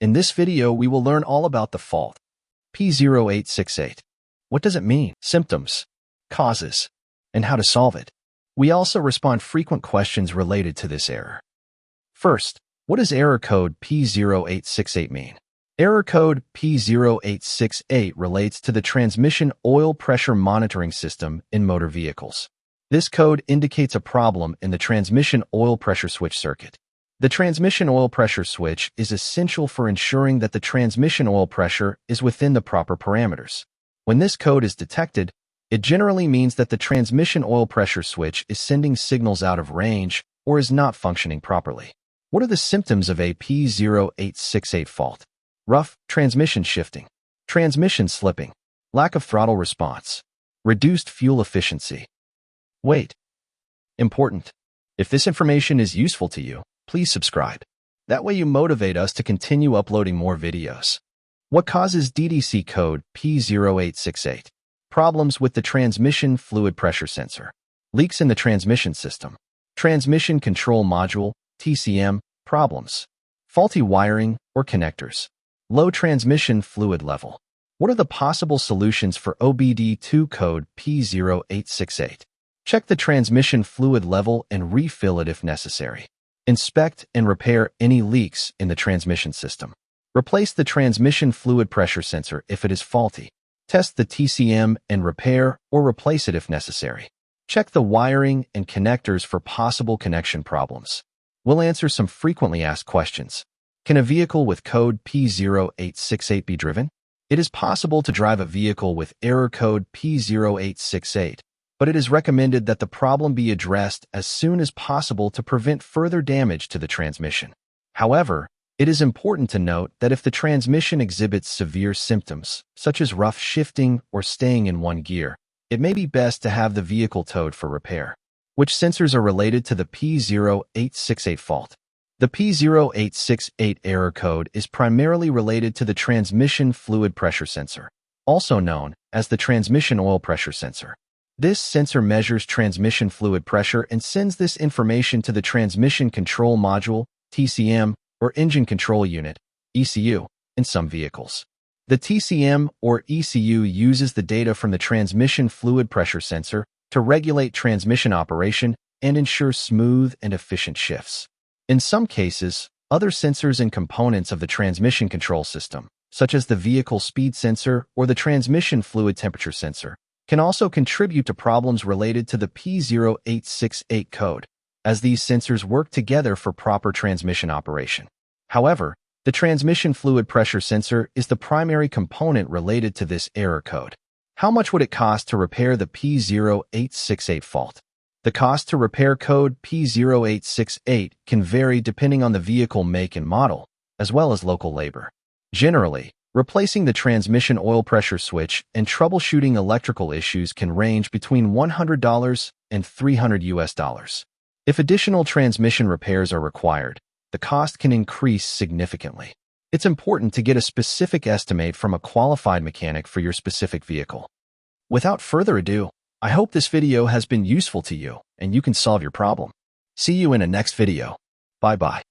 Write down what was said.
In this video, we will learn all about the fault, P0868. What does it mean? Symptoms, causes, and how to solve it. We also respond frequent questions related to this error. First, what does error code P0868 mean? Error code P0868 relates to the transmission oil pressure monitoring system in motor vehicles. This code indicates a problem in the transmission oil pressure switch circuit. The transmission oil pressure switch is essential for ensuring that the transmission oil pressure is within the proper parameters. When this code is detected, it generally means that the transmission oil pressure switch is sending signals out of range or is not functioning properly. What are the symptoms of a P0868 fault? Rough transmission shifting, transmission slipping, lack of throttle response, reduced fuel efficiency. Wait. Important. If this information is useful to you, please subscribe. That way you motivate us to continue uploading more videos. What causes DDC code P0868? Problems with the transmission fluid pressure sensor. Leaks in the transmission system. Transmission control module, TCM, problems. Faulty wiring or connectors. Low transmission fluid level. What are the possible solutions for OBD2 code P0868? Check the transmission fluid level and refill it if necessary. Inspect and repair any leaks in the transmission system. Replace the transmission fluid pressure sensor if it is faulty. Test the TCM and repair or replace it if necessary. Check the wiring and connectors for possible connection problems. We'll answer some frequently asked questions. Can a vehicle with code P0868 be driven? It is possible to drive a vehicle with error code P0868, but it is recommended that the problem be addressed as soon as possible to prevent further damage to the transmission. However, it is important to note that if the transmission exhibits severe symptoms, such as rough shifting or staying in one gear, it may be best to have the vehicle towed for repair. Which sensors are related to the P0868 fault? The P0868 error code is primarily related to the transmission fluid pressure sensor, also known as the transmission oil pressure sensor. This sensor measures transmission fluid pressure and sends this information to the transmission control module, TCM, or engine control unit, ECU, in some vehicles. The TCM or ECU uses the data from the transmission fluid pressure sensor to regulate transmission operation and ensure smooth and efficient shifts. In some cases, other sensors and components of the transmission control system, such as the vehicle speed sensor or the transmission fluid temperature sensor, can also contribute to problems related to the P0868 code, as these sensors work together for proper transmission operation. However, the transmission fluid pressure sensor is the primary component related to this error code. How much would it cost to repair the P0868 fault? The cost to repair code P0868 can vary depending on the vehicle make and model, as well as local labor. Generally, replacing the transmission oil pressure switch and troubleshooting electrical issues can range between $100 and $300. If additional transmission repairs are required, the cost can increase significantly. It's important to get a specific estimate from a qualified mechanic for your specific vehicle. Without further ado, I hope this video has been useful to you and you can solve your problem. See you in a next video. Bye-bye.